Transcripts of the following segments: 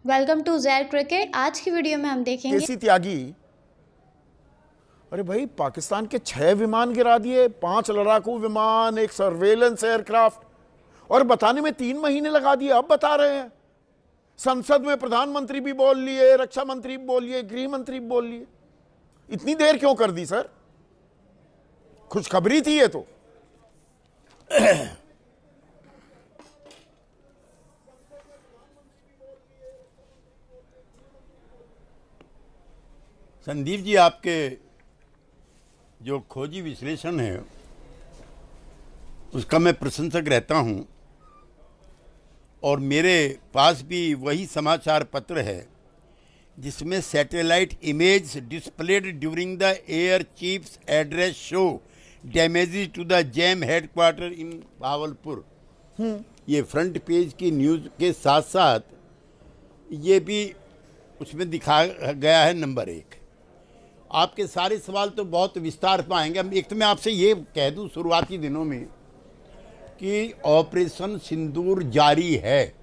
Welcome to Z cricket. आज की video में हम देखेंगे केसी त्यागी। अरे भाई, पाकिस्तान के 6 विमान गिरा दिए, 5 लड़ाकू विमान, एक सर्वेलेंस एयरक्राफ्ट, और बताने में 3 महीने लगा दिए। अब बता रहे हैं संसद में प्रधानमंत्री भी बोल लिए, रक्षा मंत्री भी बोल लिए, गृह मंत्री भी बोल लिए। इतनी देर क्यों कर दी सर? खुशखबरी थी ये तो। संदीप जी, आपके जो खोजी विश्लेषण है उसका मैं प्रशंसक रहता हूं, और मेरे पास भी वही समाचार पत्र है जिसमें satellite image displayed during the air chief's address show damages to the JeM headquarter in Bahawalpur. ये फ्रंट पेज की न्यूज़ के साथ साथ ये भी उसमें दिखा गया है। नंबर 1, आपके सारे सवाल तो बहुत विस्तार में आएंगे। एक तो मैं आपसे ये कह दूं शुरुआती दिनों में कि ऑपरेशन सिंदूर जारी है,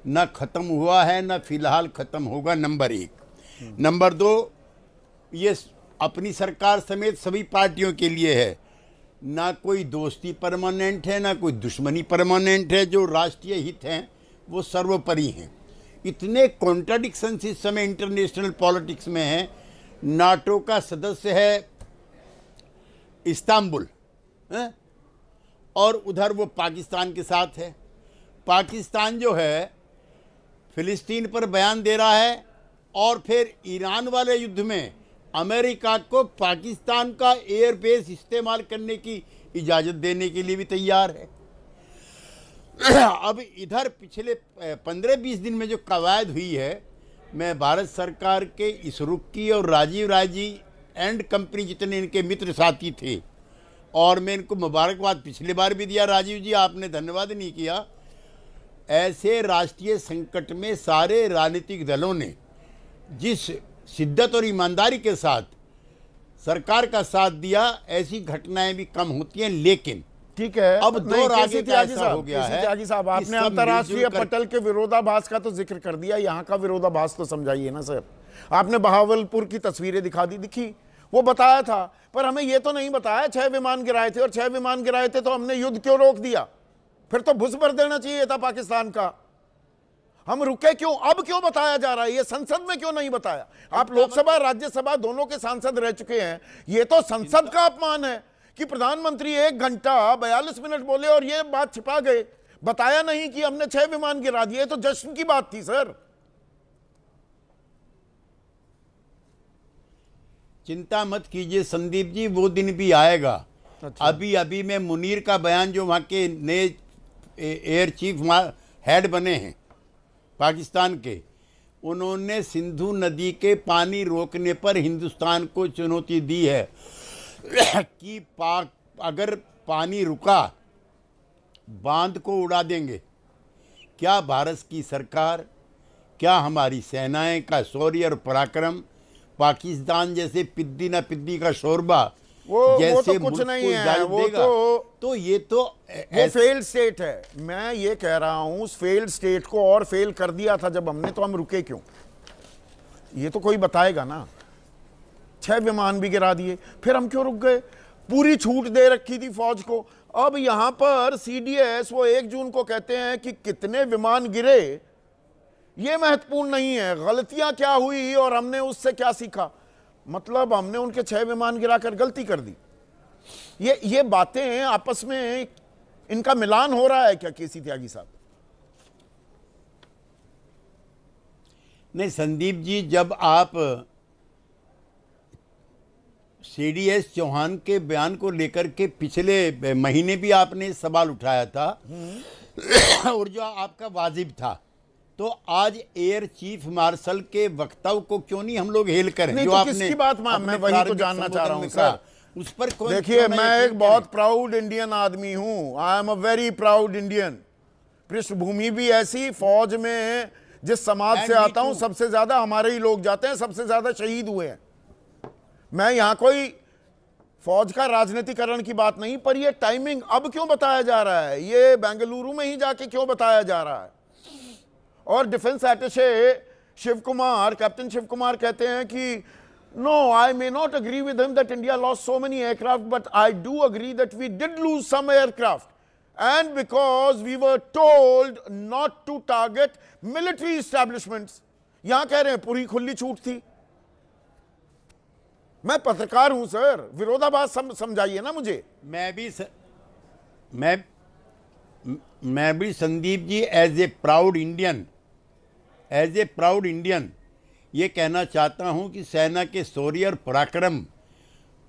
न ख़त्म हुआ है, न फिलहाल ख़त्म होगा। नंबर 1। नंबर 2, ये अपनी सरकार समेत सभी पार्टियों के लिए है। ना कोई दोस्ती परमानेंट है, ना कोई दुश्मनी परमानेंट है। जो राष्ट्रीय हित हैं वो सर्वोपरि हैं। इतने कॉन्ट्राडिक्शंस इस समय इंटरनेशनल पॉलिटिक्स में हैं। नाटो का सदस्य है इस्तांबुल, और उधर वो पाकिस्तान के साथ है। पाकिस्तान जो है फिलिस्तीन पर बयान दे रहा है, और फिर ईरान वाले युद्ध में अमेरिका को पाकिस्तान का एयरबेस इस्तेमाल करने की इजाज़त देने के लिए भी तैयार है। अब इधर पिछले 15-20 दिन में जो कवायद हुई है, मैं भारत सरकार के इसरुख की और राजीव राजी एंड कंपनी जितने इनके मित्र साथी थे, और मैं इनको मुबारकबाद पिछली बार भी दिया, राजीव जी आपने धन्यवाद नहीं किया। ऐसे राष्ट्रीय संकट में सारे राजनीतिक दलों ने जिस शिद्दत और ईमानदारी के साथ सरकार का साथ दिया, ऐसी घटनाएं भी कम होती हैं। लेकिन ठीक है, अब दौर आगे त्यागी हो गया है। त्यागी साहब, आपने अंतर्राष्ट्रीय पटल के विरोधाभास का तो जिक्र कर दिया, यहाँ का विरोधाभास तो समझाइए ना सर। आपने बहावलपुर की तस्वीरें दिखा दी, दिखी, वो बताया था, पर हमें ये तो नहीं बताया 6 विमान गिराए थे, और 6 विमान गिराए थे तो हमने युद्ध क्यों रोक दिया? फिर तो भुस भर देना चाहिए था पाकिस्तान का। हम रुके क्यों? अब क्यों बताया जा रहा है? ये संसद में क्यों नहीं बताया? आप लोकसभा राज्यसभा दोनों के सांसद रह चुके हैं। ये तो संसद का अपमान है कि प्रधानमंत्री 1 घंटा 42 मिनट बोले और ये बात छिपा गए, बताया नहीं कि हमने 6 विमान गिरा दिए। तो जश्न की बात थी सर। चिंता मत कीजिए संदीप जी, वो दिन भी आएगा। अच्छा। अभी मैं मुनीर का बयान, जो वहाँ के नए एयर चीफ हेड बने हैं पाकिस्तान के, उन्होंने सिंधु नदी के पानी रोकने पर हिंदुस्तान को चुनौती दी है कि अगर पानी रुका बांध को उड़ा देंगे। क्या भारत की सरकार, क्या हमारी सेनाएं का शौर्य और पराक्रम पाकिस्तान जैसे पिद्दी ना पिद्दी का शोरबा वो तो कुछ नहीं है, वो तो ये तो वो फेल्ड स्टेट है। मैं ये कह रहा हूं, उस फेल्ड स्टेट को और फेल कर दिया था जब हमने, तो हम रुके क्यों? ये तो कोई बताएगा ना। 6 विमान भी गिरा दिए, फिर हम क्यों रुक गए? पूरी छूट दे रखी थी फौज को। अब यहां पर सीडीएस वो 1 जून को कहते हैं कि कितने विमान गिरे ये महत्वपूर्ण नहीं है, गलतियां क्या हुई और हमने उससे क्या सीखा। मतलब हमने उनके 6 विमान गिराकर गलती कर दी। ये बातें आपस में इनका मिलान हो रहा है क्या केसी त्यागी साहब? नहीं संदीप जी, जब आप सीडीएस चौहान के बयान को लेकर के पिछले महीने भी आपने सवाल उठाया था और जो आपका वाजिब था, तो आज एयर चीफ मार्शल के वक्तव्य को क्यों नहीं हम लोग हेल करें? नहीं, जो तो आपने किसकी बात मैं वही तो जानना चाह रहा हूं सर। उस पर देखिए, मैं एक बहुत प्राउड इंडियन आदमी हूं। I am a very proud Indian. पृष्ठभूमि भी ऐसी, फौज में जिस समाज से आता हूं सबसे ज्यादा हमारे ही लोग जाते हैं, सबसे ज्यादा शहीद हुए हैं। मैं यहां कोई फौज का राजनीतिकरण की बात नहीं, पर ये टाइमिंग अब क्यों बताया जा रहा है? ये बेंगलुरु में ही जाके क्यों बताया जा रहा है? और defence attache Shiv Kumar, captain Shiv Kumar कहते हैं कि no, I may not agree with him that India lost so many aircraft, but I do agree that we did lose some aircraft and because we were told not to target military establishments. यहां कह रहे हैं पूरी खुली छूट थी। मैं पत्रकार हूं सर, विरोधाभास समझाइए ना मुझे। मैं भी Sandeep ji as a proud Indian ये कहना चाहता हूं कि सेना के शौर्य और पराक्रम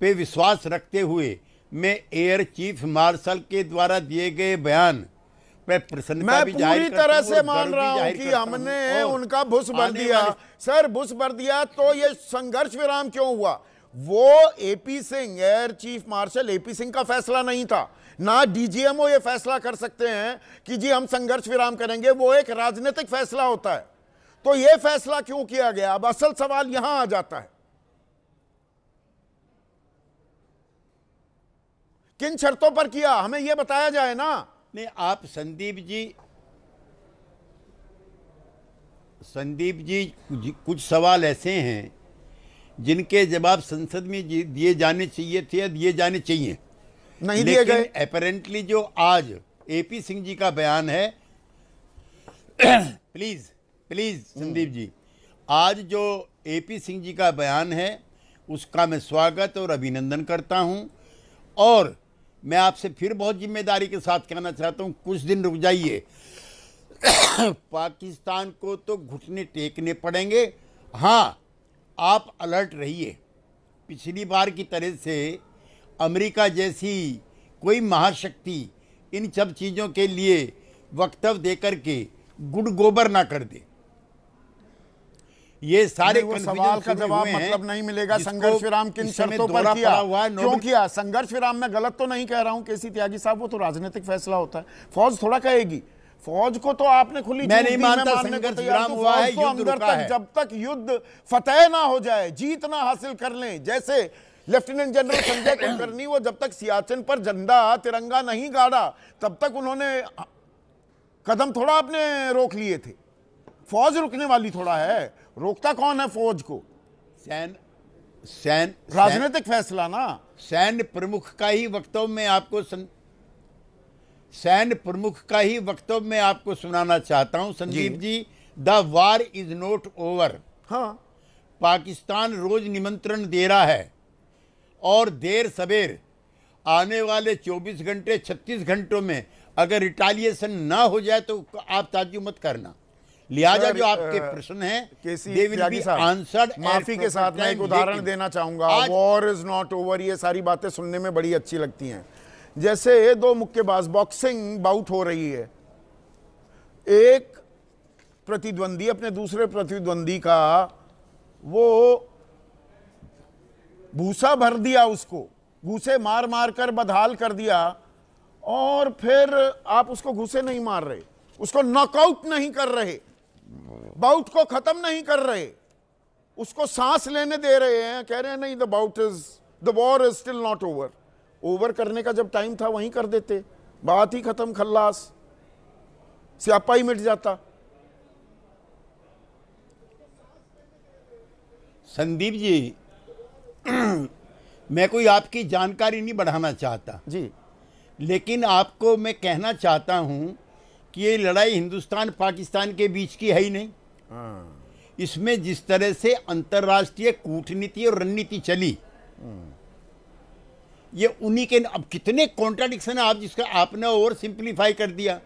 पे विश्वास रखते हुए मैं एयर चीफ मार्शल के द्वारा दिए गए बयान पे प्रसन्नता भी जाहिर पूरी तरह से मान रहा हूं कि हमने उनका भुस भर दिया। सर भुस भर दिया तो ये संघर्ष विराम क्यों हुआ? वो AP Singh, air chief marshal AP Singh का फैसला नहीं था, ना डीजीएमओ ये फैसला कर सकते हैं कि जी हम संघर्ष विराम करेंगे। वो एक राजनीतिक फैसला होता है। तो ये फैसला क्यों किया गया? अब असल सवाल यहां आ जाता है, किन शर्तों पर किया, हमें यह बताया जाए ना। नहीं, आप संदीप जी कुछ सवाल ऐसे हैं जिनके जवाब संसद में दिए जाने चाहिए थे या दिए जाने चाहिए, नहीं दिए गए। अपेरेंटली जो आज एपी सिंह जी का बयान है प्लीज संदीप जी, आज जो एपी सिंह जी का बयान है उसका मैं स्वागत और अभिनंदन करता हूं। और मैं आपसे फिर बहुत जिम्मेदारी के साथ कहना चाहता हूं, कुछ दिन रुक जाइए। पाकिस्तान को तो घुटने टेकने पड़ेंगे। हाँ, आप अलर्ट रहिए। पिछली बार की तरह से अमेरिका जैसी कोई महाशक्ति इन सब चीज़ों के लिए वक्तव्य देकर के गुड़ गोबर ना कर दे। ये सारे सवाल का जवाब मतलब नहीं मिलेगा। संघर्ष विराम किन शर्तों पर किया, क्यों किया? संघर्ष विराम में गलत तो नहीं कह रहा हूं केसी त्यागी साहब, वो तो राजनीतिक फैसला होता है। फौज थोड़ा कहेगी, फौज को तो आपने खुली, मैं नहीं मानता संघर्ष विराम हुआ है, युद्ध रुका है। जब तक युद्ध फतेह ना हो जाए, जीत ना हासिल कर लें, जैसे लेफ्टिनेंट जनरल संजय कुलकर्णी, वो जब तक सियाचिन पर झंडा तिरंगा नहीं गाड़ा तब तक उन्होंने कदम थोड़ा अपने रोक लिए थे। फौज रुकने वाली थोड़ा है, रोकता कौन है फौज को? राजनीतिक फैसला ना। सैन्य प्रमुख का ही वक्तव्य में आपको सुनाना चाहता हूं Sandeep ji. The war is not over. हाँ, पाकिस्तान रोज निमंत्रण दे रहा है और देर सवेर आने वाले 24 घंटे 36 घंटों में अगर रिटालिएशन ना हो जाए तो आप ताज्जुब मत करना। लिहाजा जो आपके प्रश्न हैं आंसर्ड। माफी के साथ मैं एक उदाहरण देना चाहूंगा। वॉर इज नॉट ओवर, ये सारी बातें सुनने में बड़ी अच्छी लगती हैं। जैसे दो मुक्केबाज, बॉक्सिंग बाउट हो रही है, एक प्रतिद्वंदी अपने दूसरे प्रतिद्वंदी का वो भूसा भर दिया, उसको घूसे मार मार कर बदहाल कर दिया, और फिर आप उसको घूसे नहीं मार रहे, उसको नॉकआउट नहीं कर रहे, बाउट को खत्म नहीं कर रहे, उसको सांस लेने दे रहे हैं, कह रहे हैं नहीं, the war is still not over. Over करने का जब टाइम था वहीं कर देते, बात ही खत्म, खल्लास, स्यापा ही मिट जाता। संदीप जी, मैं कोई आपकी जानकारी नहीं बढ़ाना चाहता जी, लेकिन आपको मैं कहना चाहता हूं कि ये लड़ाई हिंदुस्तान पाकिस्तान के बीच की है ही नहीं। इसमें जिस तरह से अंतर्राष्ट्रीय कूटनीति और रणनीति चली, ये उन्हीं के, अब कितने कॉन्ट्राडिक्शन है, आप जिसका आपने ओवर सिंप्लीफाई कर दिया,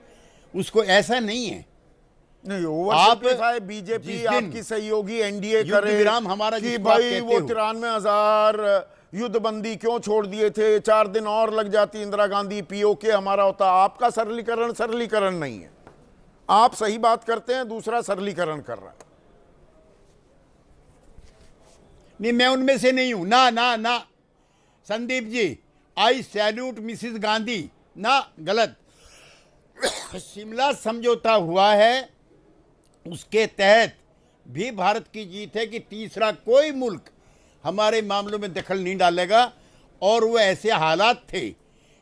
उसको ऐसा नहीं है। नहीं, ओवर सिंप्लीफाई बीजेपी आपकी सहयोगी एनडीए करे विराम हमारा कि भाई वो 93,000 युद्धबंदी क्यों छोड़ दिए थे, 4 दिन और लग जाती इंदिरा गांधी, पीओके हमारा होता। आपका सरलीकरण नहीं है। आप सही बात करते हैं, दूसरा सरलीकरण कर रहा है। नहीं, मैं उनमें से नहीं हूं ना ना ना संदीप जी। आई सैल्यूट मिसिस गांधी ना, गलत। शिमला समझौता हुआ है, उसके तहत भी भारत की जीत है कि तीसरा कोई मुल्क हमारे मामलों में दखल नहीं डालेगा। और वो ऐसे हालात थे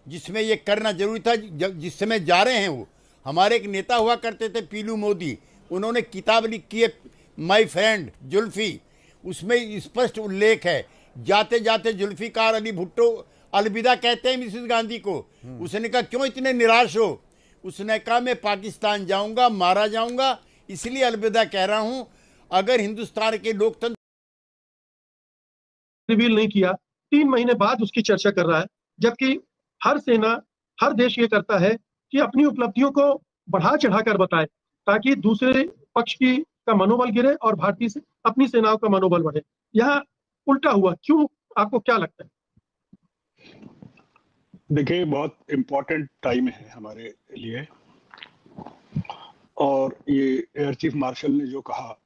जिसमें ये करना जरूरी था। जिस समय जा रहे हैं, वो हमारे एक नेता हुआ करते थे पीलू मोदी, उन्होंने किताब लिखी है माय फ्रेंड जुल्फी, उसमें स्पष्ट उल्लेख है, जाते जाते जुल्फिकार अली भुट्टो अलविदा कहते हैं मिसेस गांधी को। उसने कहा क्यों इतने निराश हो? उसने कहा मैं पाकिस्तान जाऊंगा, मारा जाऊंगा, इसलिए अलविदा कह रहा हूं। अगर हिंदुस्तान के लोकतंत्र रिवील नहीं किया, 3 महीने बाद उसकी चर्चा कर रहा है, जबकि हर सेना, हर देश ये करता है कि अपनी उपलब्धियों को बढ़ा चढ़ाकर बताए ताकि दूसरे पक्ष की का मनोबल गिरे और भारतीय से अपनी सेनाओं का मनोबल बढ़े। यहाँ उल्टा हुआ, क्यों, आपको क्या लगता है? देखिए, बहुत इम्पोर्टेंट टाइम है हमारे लिए, और ये एयर चीफ मार्शल ने जो कहा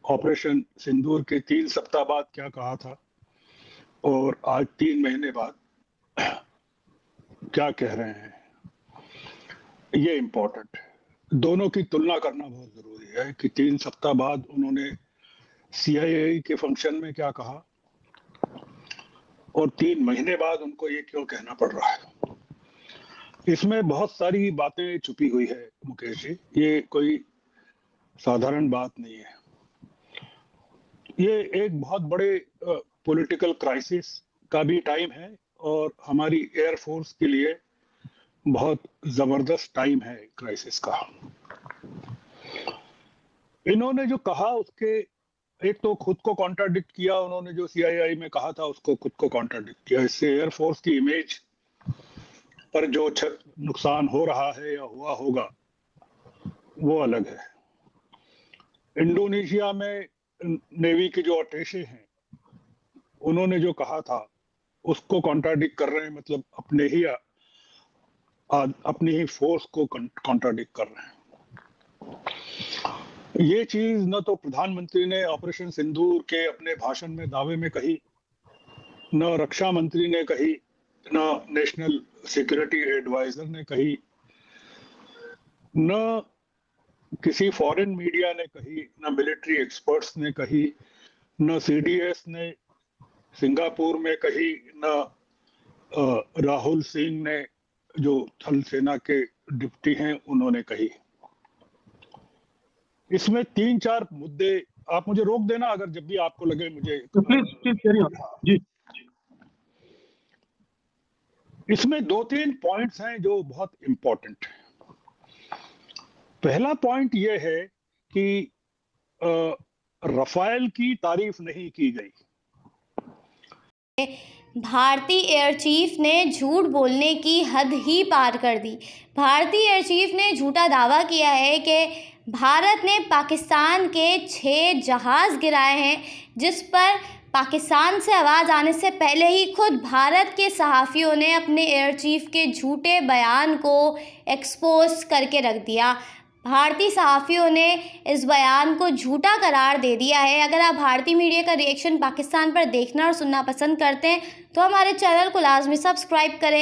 ऑपरेशन सिंदूर के 3 सप्ताह बाद क्या कहा था और आज 3 महीने बाद क्या कह रहे हैं, ये इम्पोर्टेंट है। दोनों की तुलना करना बहुत जरूरी है कि 3 सप्ताह बाद उन्होंने CIA के फंक्शन में क्या कहा और 3 महीने बाद उनको ये क्यों कहना पड़ रहा है। इसमें बहुत सारी बातें छुपी हुई है मुकेश जी, ये कोई साधारण बात नहीं है। ये एक बहुत बड़े पॉलिटिकल क्राइसिस का भी टाइम है और हमारी एयरफोर्स के लिए बहुत जबरदस्त टाइम है क्राइसिस का। इन्होंने जो कहा उसके एक तो खुद को कॉन्ट्राडिक्ट किया, उन्होंने जो CII में कहा था उसको खुद को कॉन्ट्राडिक्ट किया। इससे एयरफोर्स की इमेज पर जो नुकसान हो रहा है या हुआ होगा वो अलग है। इंडोनेशिया में नेवी के जो अटैचे हैं उन्होंने जो कहा था उसको कॉन्ट्राडिक्ट कर रहे हैं, मतलब अपनी ही फोर्स को कॉन्ट्राडिक्ट कर रहे हैं। ये चीज न तो प्रधानमंत्री ने ऑपरेशन सिंदूर के अपने भाषण में दावे में कही, न रक्षा मंत्री ने कही, न नेशनल सिक्योरिटी एडवाइजर ने कही, न किसी फॉरेन मीडिया ने कही, न मिलिट्री एक्सपर्ट्स ने कही, न CDS ने सिंगापुर में कही, न राहुल सिंह ने जो थल सेना के डिप्टी हैं उन्होंने कही। इसमें 3-4 मुद्दे, आप मुझे रोक देना अगर जब भी आपको लगे मुझे, प्लीज कैरी ऑन जी। इसमें 2-3 पॉइंट्स हैं जो बहुत इंपॉर्टेंट है। पहला पॉइंट यह है कि रफाल की तारीफ नहीं की गई। भारतीय एयर चीफ ने झूठ बोलने की हद ही पार कर दी। भारतीय एयर चीफ ने झूठा दावा किया है कि भारत ने पाकिस्तान के 6 जहाज़ गिराए हैं, जिस पर पाकिस्तान से आवाज़ आने से पहले ही खुद भारत के सहाफ़ियों ने अपने एयर चीफ के झूठे बयान को एक्सपोज करके रख दिया। भारतीय सहाफ़ियों ने इस बयान को झूठा करार दे दिया है। अगर आप भारतीय मीडिया का रिएक्शन पाकिस्तान पर देखना और सुनना पसंद करते हैं तो हमारे चैनल को लाजमी सब्सक्राइब करें।